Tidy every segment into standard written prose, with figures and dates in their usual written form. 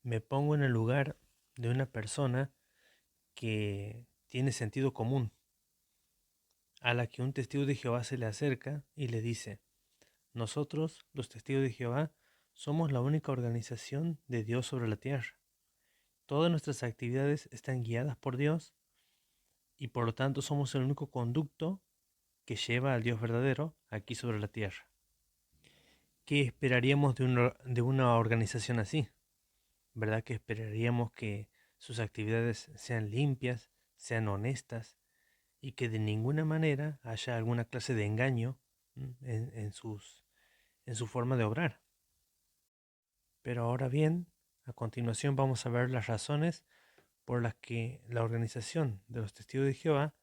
me pongo en el lugar de una persona que tiene sentido común, a la que un testigo de Jehová se le acerca y le dice: nosotros, los testigos de Jehová, somos la única organización de Dios sobre la tierra. Todas nuestras actividades están guiadas por Dios y por lo tanto somos el único conducto que lleva al Dios verdadero aquí sobre la tierra. ¿Qué esperaríamos de una organización así? ¿Verdad que esperaríamos que sus actividades sean limpias, sean honestas y que de ninguna manera haya alguna clase de engaño en su forma de obrar? Pero ahora bien, a continuación vamos a ver las razones por las que la organización de los Testigos de Jehová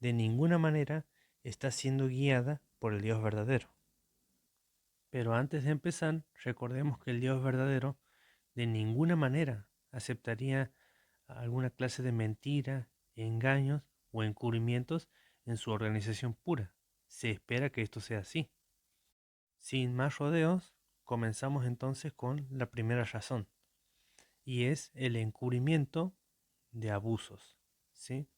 de ninguna manera está siendo guiada por el Dios verdadero. Pero antes de empezar, recordemos que el Dios verdadero de ninguna manera aceptaría alguna clase de mentira, engaños o encubrimientos en su organización pura. Se espera que esto sea así. Sin más rodeos, comenzamos entonces con la primera razón, y es el encubrimiento de abusos. ¿Sí?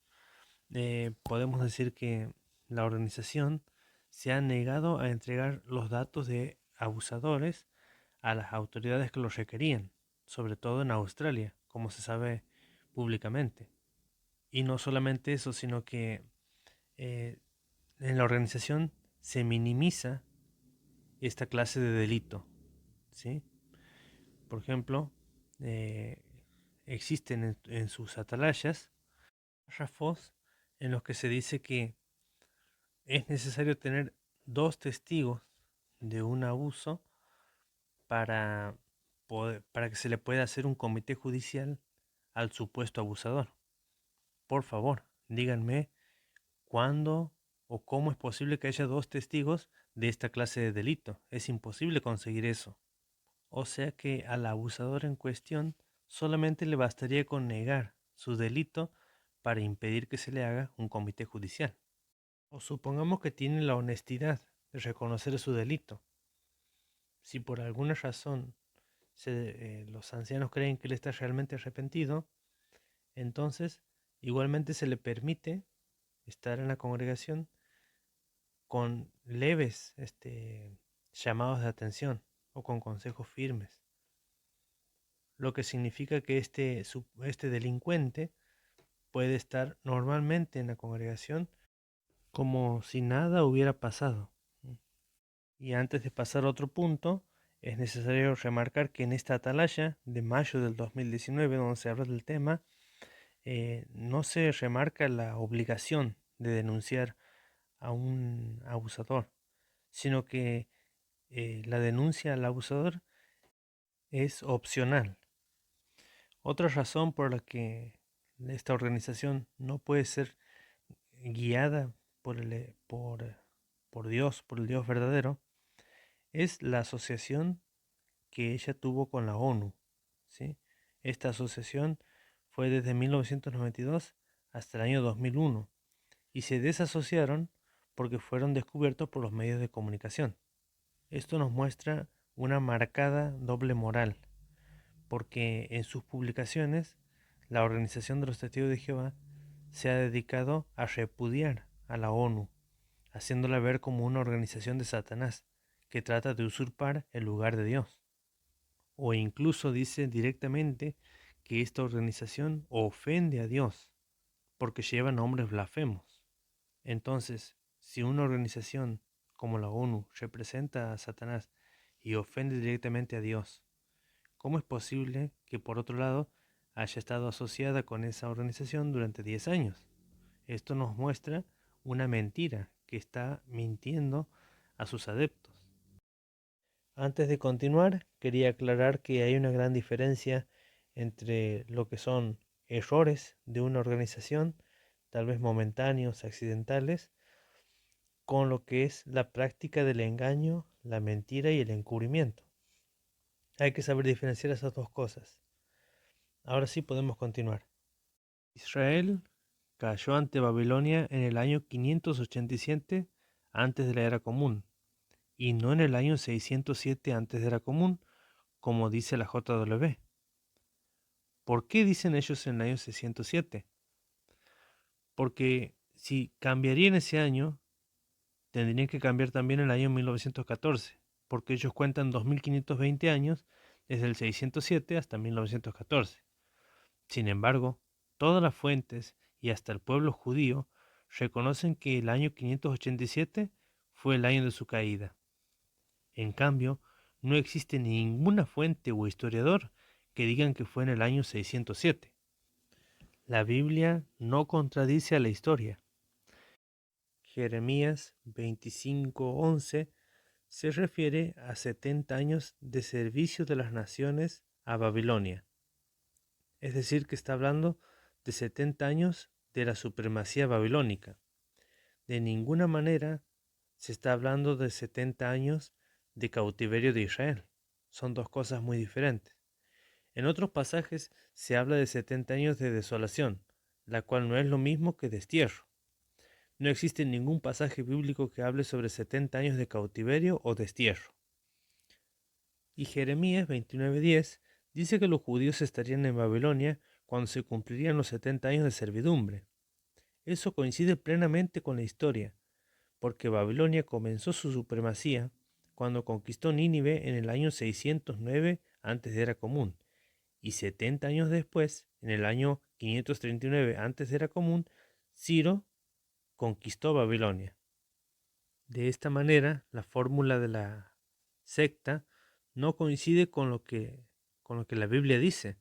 Podemos decir que la organización se ha negado a entregar los datos de abusadores a las autoridades que los requerían, sobre todo en Australia, como se sabe públicamente. Y no solamente eso, sino que eh, en la organización se minimiza esta clase de delito. ¿Sí? Por ejemplo, eh, existen en sus atalayas párrafos en los que se dice que es necesario tener dos testigos de un abuso para, para que se le pueda hacer un comité judicial al supuesto abusador. Por favor, díganme cuándo o cómo es posible que haya dos testigos de esta clase de delito. Es imposible conseguir eso. O sea que al abusador en cuestión solamente le bastaría con negar su delito para impedir que se le haga un comité judicial. O supongamos que tiene la honestidad de reconocer su delito. Si por alguna razón los ancianos creen que él está realmente arrepentido, entonces igualmente se le permite estar en la congregación con leves llamados de atención o con consejos firmes, lo que significa que este delincuente puede estar normalmente en la congregación como si nada hubiera pasado. Y antes de pasar a otro punto, es necesario remarcar que en esta atalaya de mayo del 2019, donde se habla del tema, no se remarca la obligación de denunciar a un abusador, sino que la denuncia al abusador es opcional. Otra razón por la que esta organización no puede ser guiada por Dios, por el Dios verdadero, es la asociación que ella tuvo con la ONU. ¿Sí? Esta asociación fue desde 1992 hasta el año 2001 y se desasociaron porque fueron descubiertos por los medios de comunicación. Esto nos muestra una marcada doble moral, porque en sus publicaciones la Organización de los Testigos de Jehová se ha dedicado a repudiar a la ONU, haciéndola ver como una organización de Satanás que trata de usurpar el lugar de Dios. O incluso dice directamente que esta organización ofende a Dios porque lleva nombres blasfemos. Entonces, si una organización como la ONU representa a Satanás y ofende directamente a Dios, ¿cómo es posible que por otro lado haya estado asociada con esa organización durante 10 años? Esto nos muestra una mentira que está mintiendo a sus adeptos. Antes de continuar, quería aclarar que hay una gran diferencia entre lo que son errores de una organización, tal vez momentáneos, accidentales, con lo que es la práctica del engaño, la mentira y el encubrimiento. Hay que saber diferenciar esas dos cosas. Ahora sí podemos continuar. Israel cayó ante Babilonia en el año 587 antes de la era común, y no en el año 607 antes de la era común, como dice la JW. ¿Por qué dicen ellos en el año 607? Porque si cambiaría en ese año, tendrían que cambiar también el año 1914, porque ellos cuentan 2520 años desde el 607 hasta 1914. Sin embargo, todas las fuentes y hasta el pueblo judío reconocen que el año 587 fue el año de su caída. En cambio, no existe ninguna fuente o historiador que digan que fue en el año 607. La Biblia no contradice a la historia. Jeremías 25:11 se refiere a 70 años de servicio de las naciones a Babilonia. Es decir, que está hablando de 70 años de la supremacía babilónica. De ninguna manera se está hablando de 70 años de cautiverio de Israel. Son dos cosas muy diferentes. En otros pasajes se habla de 70 años de desolación, la cual no es lo mismo que destierro. No existe ningún pasaje bíblico que hable sobre 70 años de cautiverio o destierro. Y Jeremías 29:10 dice que los judíos estarían en Babilonia cuando se cumplirían los 70 años de servidumbre. Eso coincide plenamente con la historia, porque Babilonia comenzó su supremacía cuando conquistó Nínive en el año 609 antes de era común, y 70 años después, en el año 539 antes de era común, Ciro conquistó Babilonia. De esta manera, la fórmula de la secta no coincide con lo que la Biblia dice,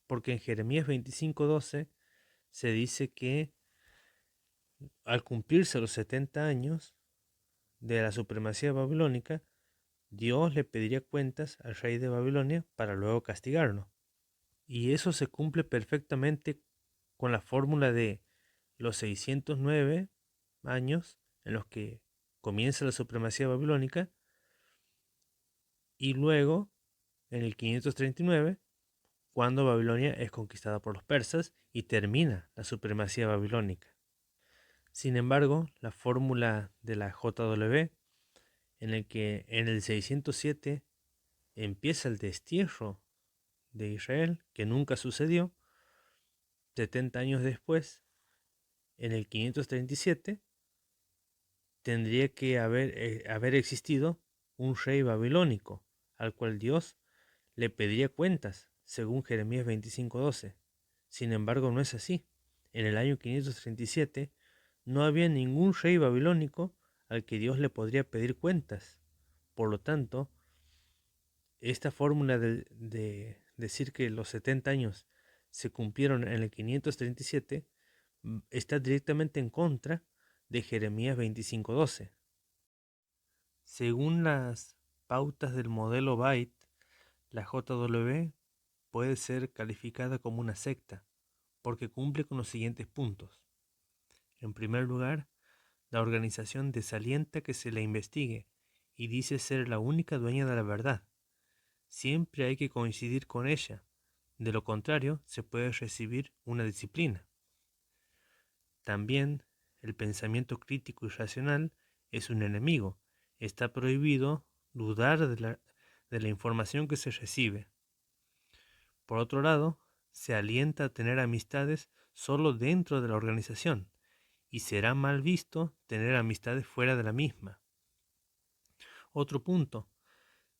porque en Jeremías 25:12 se dice que al cumplirse los 70 años de la supremacía babilónica, Dios le pediría cuentas al rey de Babilonia para luego castigarlo. Y eso se cumple perfectamente con la fórmula de los 609 años en los que comienza la supremacía babilónica y luego en el 539 cuando Babilonia es conquistada por los persas y termina la supremacía babilónica. Sin embargo, la fórmula de la JW, en el que en el 607 empieza el destierro de Israel, que nunca sucedió, 70 años después, en el 537, tendría que haber existido un rey babilónico, al cual Dios le pediría cuentas, según Jeremías 25:12. Sin embargo, no es así. En el año 537 no había ningún rey babilónico al que Dios le podría pedir cuentas. Por lo tanto, esta fórmula de decir que los 70 años se cumplieron en el 537 está directamente en contra de Jeremías 25:12. Según las pautas del modelo Byte, la JW puede ser calificada como una secta, porque cumple con los siguientes puntos. En primer lugar, la organización desalienta que se la investigue y dice ser la única dueña de la verdad. Siempre hay que coincidir con ella, de lo contrario se puede recibir una disciplina. También el pensamiento crítico y racional es un enemigo. Está prohibido dudar de la información que se recibe. Por otro lado, se alienta a tener amistades solo dentro de la organización y será mal visto tener amistades fuera de la misma. Otro punto,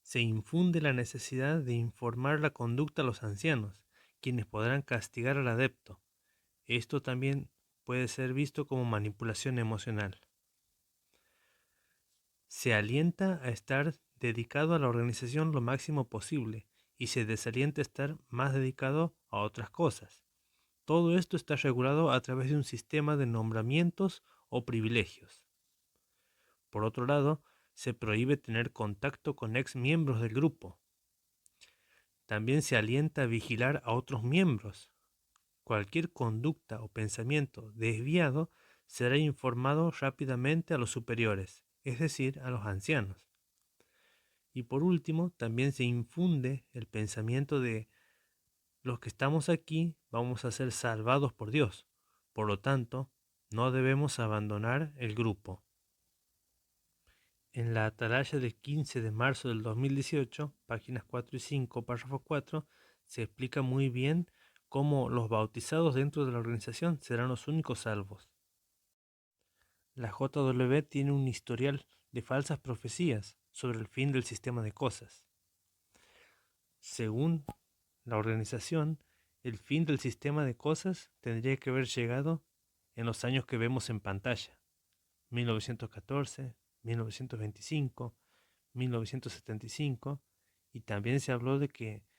se infunde la necesidad de informar la conducta a los ancianos, quienes podrán castigar al adepto. Esto también puede ser visto como manipulación emocional. Se alienta a estar dedicado a la organización lo máximo posible y se desalienta a estar más dedicado a otras cosas. Todo esto está regulado a través de un sistema de nombramientos o privilegios. Por otro lado, se prohíbe tener contacto con ex miembros del grupo. También se alienta a vigilar a otros miembros. Cualquier conducta o pensamiento desviado será informado rápidamente a los superiores, es decir, a los ancianos. Y por último, también se infunde el pensamiento de los que estamos aquí vamos a ser salvados por Dios. Por lo tanto, no debemos abandonar el grupo. En la atalaya del 15 de marzo del 2018, páginas 4 y 5, párrafo 4, se explica muy bien cómo los bautizados dentro de la organización serán los únicos salvos. La JW tiene un historial de falsas profecías sobre el fin del sistema de cosas. Según la organización, el fin del sistema de cosas tendría que haber llegado en los años que vemos en pantalla: 1914, 1925, 1975, y también se habló de que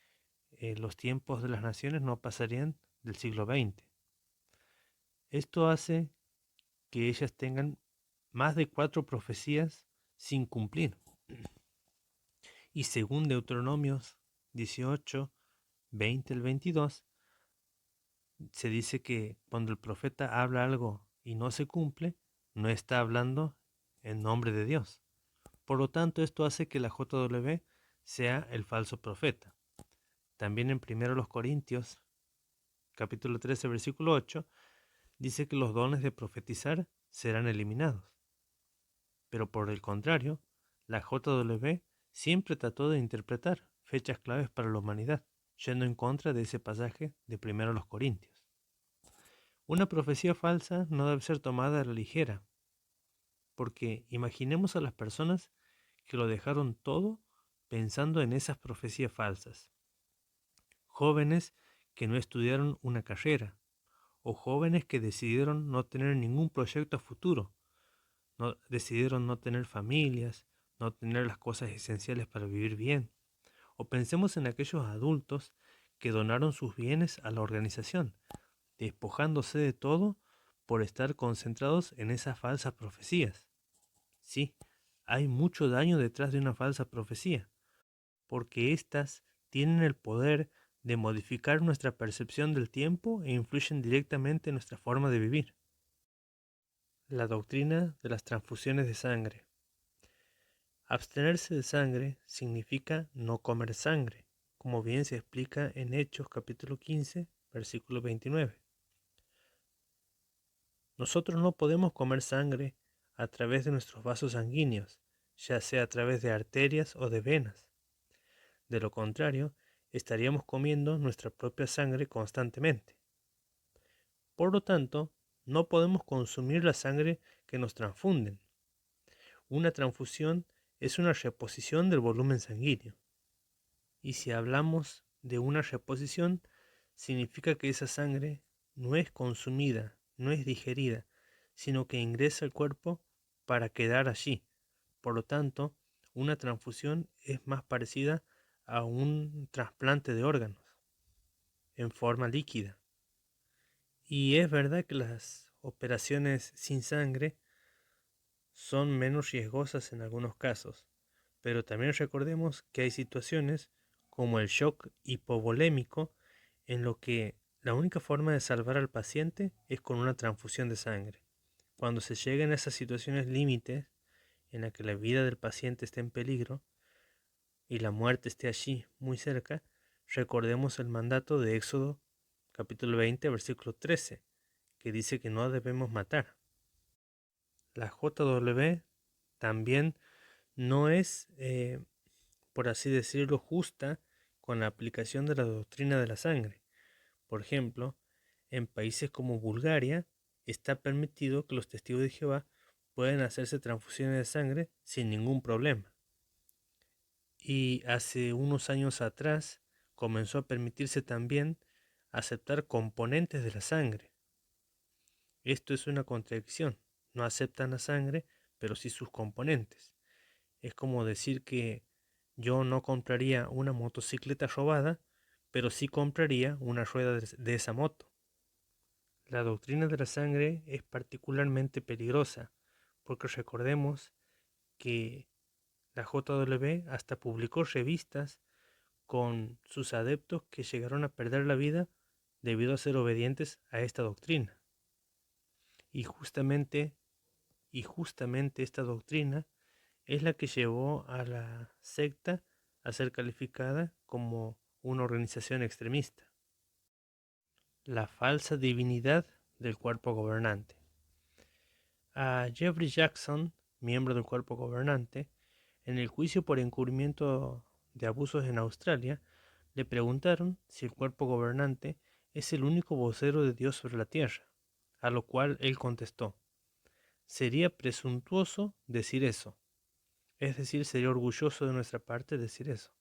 los tiempos de las naciones no pasarían del siglo XX. Esto hace que ellas tengan más de 4 profecías sin cumplir. Y según Deuteronomios 18, 20 al 22, se dice que cuando el profeta habla algo y no se cumple, no está hablando en nombre de Dios. Por lo tanto, esto hace que la JW sea el falso profeta. También en 1 Corintios, capítulo 13, versículo 8, dice que los dones de profetizar serán eliminados. Pero por el contrario, la JW siempre trató de interpretar fechas claves para la humanidad, yendo en contra de ese pasaje de 1 Corintios. Una profecía falsa no debe ser tomada a la ligera, porque imaginemos a las personas que lo dejaron todo pensando en esas profecías falsas. Jóvenes que no estudiaron una carrera, o jóvenes que decidieron no tener ningún proyecto a futuro, decidieron no tener familias, no tener las cosas esenciales para vivir bien. O pensemos en aquellos adultos que donaron sus bienes a la organización, despojándose de todo por estar concentrados en esas falsas profecías. Sí, hay mucho daño detrás de una falsa profecía, porque éstas tienen el poder de modificar nuestra percepción del tiempo e influyen directamente en nuestra forma de vivir. La doctrina de las transfusiones de sangre. Abstenerse de sangre significa no comer sangre, como bien se explica en Hechos capítulo 15, versículo 29. Nosotros no podemos comer sangre a través de nuestros vasos sanguíneos, ya sea a través de arterias o de venas. De lo contrario, estaríamos comiendo nuestra propia sangre constantemente. Por lo tanto, no podemos consumir la sangre que nos transfunden. Una transfusión es una reposición del volumen sanguíneo. Y si hablamos de una reposición, significa que esa sangre no es consumida, no es digerida, sino que ingresa al cuerpo para quedar allí. Por lo tanto, una transfusión es más parecida a un trasplante de órganos en forma líquida. Y es verdad que las operaciones sin sangre son menos riesgosas en algunos casos, pero también recordemos que hay situaciones como el shock hipovolémico en lo que la única forma de salvar al paciente es con una transfusión de sangre. Cuando se lleguen a esas situaciones límites en las que la vida del paciente esté en peligro y la muerte esté allí muy cerca, recordemos el mandato de Éxodo capítulo 20 versículo 13, que dice que no debemos matar. La JW también no es, por así decirlo, justa con la aplicación de la doctrina de la sangre. Por ejemplo, en países como Bulgaria está permitido que los testigos de Jehová puedan hacerse transfusiones de sangre sin ningún problema. Y hace unos años atrás comenzó a permitirse también aceptar componentes de la sangre. Esto es una contradicción. No aceptan la sangre, pero sí sus componentes. Es como decir que yo no compraría una motocicleta robada, pero sí compraría una rueda de esa moto. La doctrina de la sangre es particularmente peligrosa, porque recordemos que la JW hasta publicó revistas con sus adeptos que llegaron a perder la vida debido a ser obedientes a esta doctrina. Y justamente esta doctrina es la que llevó a la secta a ser calificada como una organización extremista. La falsa divinidad del cuerpo gobernante. A Jeffrey Jackson, miembro del cuerpo gobernante, en el juicio por encubrimiento de abusos en Australia, le preguntaron si el cuerpo gobernante es el único vocero de Dios sobre la tierra, a lo cual él contestó: sería presuntuoso decir eso, es decir, sería orgulloso de nuestra parte decir eso,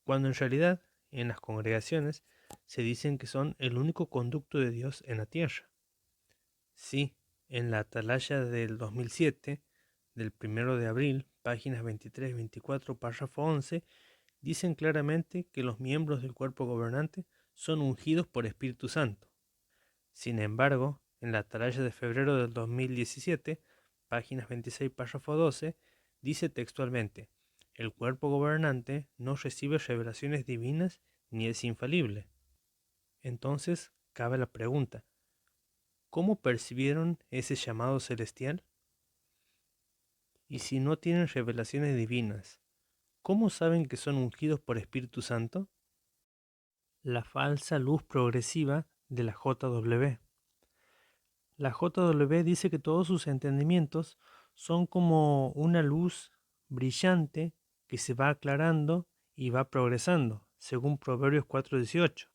cuando en realidad en las congregaciones se dicen que son el único conducto de Dios en la tierra. Sí, en la atalaya del 2007, del 1 de abril, páginas 23 y 24, párrafo 11, dicen claramente que los miembros del cuerpo gobernante son ungidos por Espíritu Santo. Sin embargo, en la atalaya de febrero del 2017, páginas 26, párrafo 12, dice textualmente: el cuerpo gobernante no recibe revelaciones divinas ni es infalible. Entonces, cabe la pregunta: ¿cómo percibieron ese llamado celestial? Y si no tienen revelaciones divinas, ¿cómo saben que son ungidos por Espíritu Santo? La falsa luz progresiva de la JW. La JW dice que todos sus entendimientos son como una luz brillante que se va aclarando y va progresando, según Proverbios 4:18.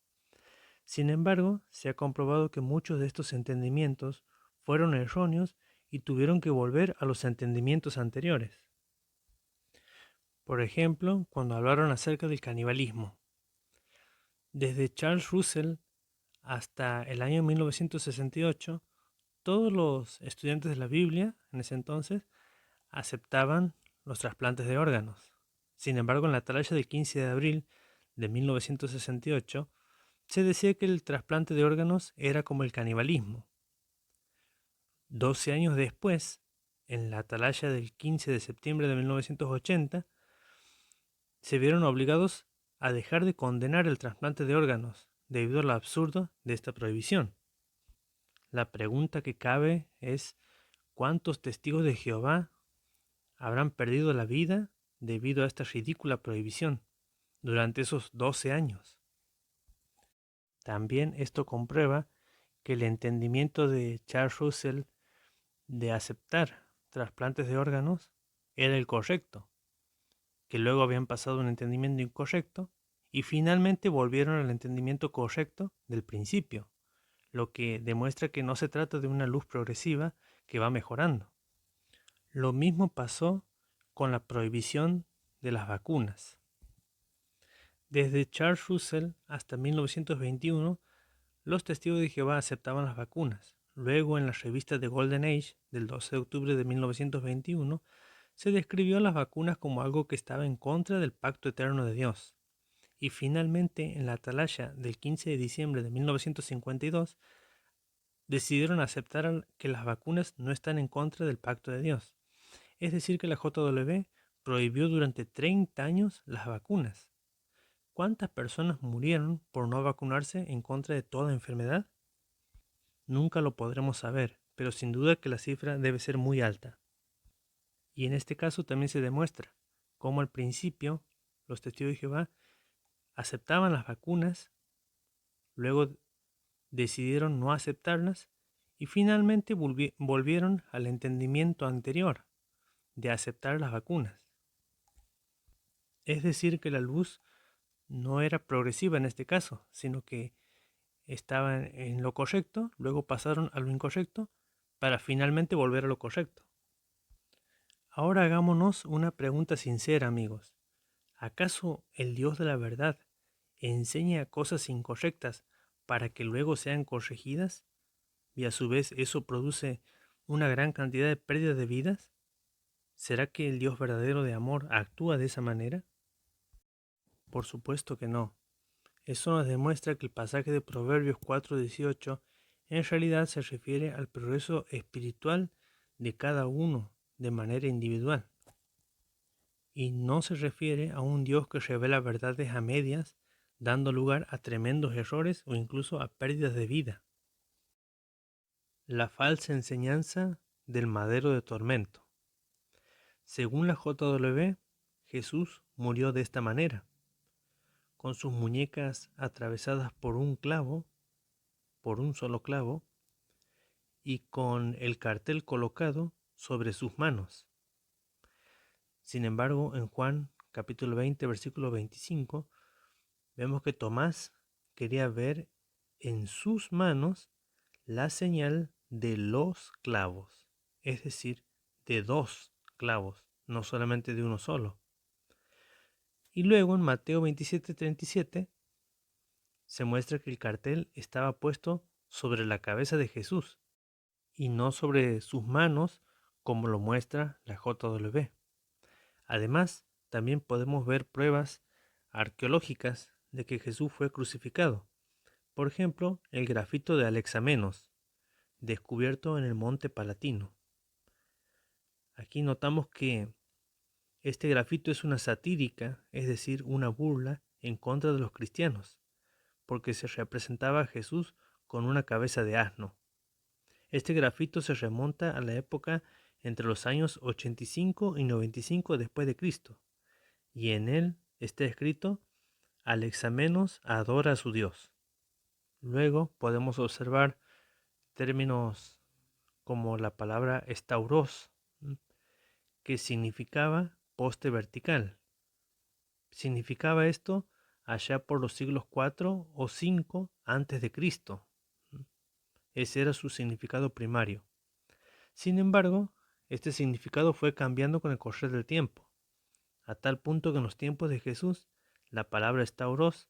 Sin embargo, se ha comprobado que muchos de estos entendimientos fueron erróneos y tuvieron que volver a los entendimientos anteriores. Por ejemplo, cuando hablaron acerca del canibalismo. Desde Charles Russell hasta el año 1968, todos los estudiantes de la Biblia en ese entonces aceptaban los trasplantes de órganos. Sin embargo, en la atalaya del 15 de abril de 1968 se decía que el trasplante de órganos era como el canibalismo. 12 años después, en la atalaya del 15 de septiembre de 1980, se vieron obligados a dejar de condenar el trasplante de órganos debido al absurdo de esta prohibición. La pregunta que cabe es: ¿cuántos testigos de Jehová habrán perdido la vida debido a esta ridícula prohibición durante esos 12 años? También esto comprueba que el entendimiento de Charles Russell de aceptar trasplantes de órganos era el correcto, que luego habían pasado a un entendimiento incorrecto y finalmente volvieron al entendimiento correcto del principio, lo que demuestra que no se trata de una luz progresiva que va mejorando. Lo mismo pasó con la prohibición de las vacunas. Desde Charles Russell hasta 1921, los testigos de Jehová aceptaban las vacunas. Luego, en la revista The Golden Age del 12 de octubre de 1921, se describió las vacunas como algo que estaba en contra del pacto eterno de Dios. Y finalmente, en la atalaya del 15 de diciembre de 1952, decidieron aceptar que las vacunas no están en contra del pacto de Dios. Es decir, que la JW prohibió durante 30 años las vacunas. ¿Cuántas personas murieron por no vacunarse en contra de toda enfermedad? Nunca lo podremos saber, pero sin duda que la cifra debe ser muy alta. Y en este caso también se demuestra cómo al principio los testigos de Jehová aceptaban las vacunas, luego decidieron no aceptarlas y finalmente volvieron al entendimiento anterior de aceptar las vacunas. Es decir, que la luz no era progresiva en este caso, sino que estaban en lo correcto, luego pasaron a lo incorrecto para finalmente volver a lo correcto. Ahora hagámonos una pregunta sincera, amigos. ¿Acaso el Dios de la verdad enseña cosas incorrectas para que luego sean corregidas? Y a su vez eso produce una gran cantidad de pérdidas de vidas. ¿Será que el Dios verdadero de amor actúa de esa manera? Por supuesto que no. Eso nos demuestra que el pasaje de Proverbios 4:18 en realidad se refiere al progreso espiritual de cada uno de manera individual, y no se refiere a un Dios que revela verdades a medias, dando lugar a tremendos errores o incluso a pérdidas de vida. La falsa enseñanza del madero de tormento. Según la JW, Jesús murió de esta manera, con sus muñecas atravesadas por un clavo, por un solo clavo, y con el cartel colocado sobre sus manos. Sin embargo, en Juan capítulo 20, versículo 25, vemos que Tomás quería ver en sus manos la señal de los clavos, es decir, de 2 clavos, no solamente de uno solo. Y luego en Mateo 27:37 se muestra que el cartel estaba puesto sobre la cabeza de Jesús y no sobre sus manos, como lo muestra la JW. Además, también podemos ver pruebas arqueológicas de que Jesús fue crucificado. Por ejemplo, el grafito de Alexamenos, descubierto en el Monte Palatino. Aquí notamos que este grafito es una satírica, es decir, una burla en contra de los cristianos, porque se representaba a Jesús con una cabeza de asno. Este grafito se remonta a la época entre los años 85 y 95 después de Cristo, y en él está escrito: Alexamenos adora a su Dios. Luego podemos observar términos como la palabra estauros, que significaba poste vertical. Significaba esto allá por los siglos 4 o 5 antes de Cristo. Ese era su significado primario. Sin embargo, este significado fue cambiando con el correr del tiempo, a tal punto que en los tiempos de Jesús la palabra estauros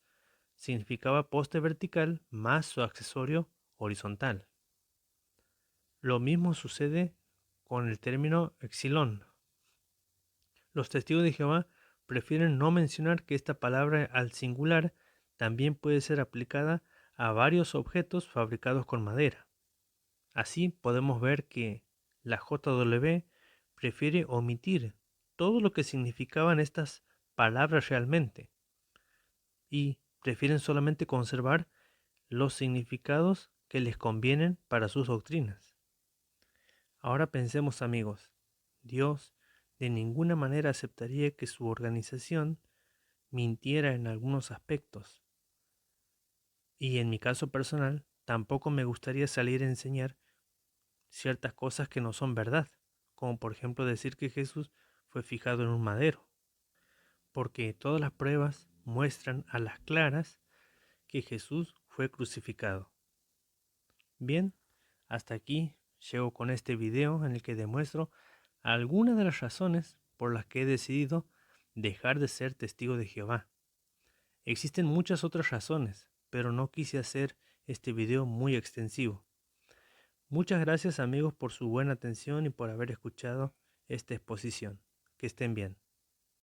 significaba poste vertical más su accesorio horizontal. Lo mismo sucede con el término exilón. Los testigos de Jehová prefieren no mencionar que esta palabra al singular también puede ser aplicada a varios objetos fabricados con madera. Así podemos ver que la JW prefiere omitir todo lo que significaban estas palabras realmente y prefieren solamente conservar los significados que les convienen para sus doctrinas. Ahora pensemos, amigos, Dios de ninguna manera aceptaría que su organización mintiera en algunos aspectos. Y en mi caso personal, tampoco me gustaría salir a enseñar ciertas cosas que no son verdad, como por ejemplo decir que Jesús fue fijado en un madero, porque todas las pruebas muestran a las claras que Jesús fue crucificado. Bien, hasta aquí llego con este video en el que demuestro algunas de las razones por las que he decidido dejar de ser testigo de Jehová. Existen muchas otras razones, pero no quise hacer este video muy extensivo. Muchas gracias, amigos, por su buena atención y por haber escuchado esta exposición. Que estén bien.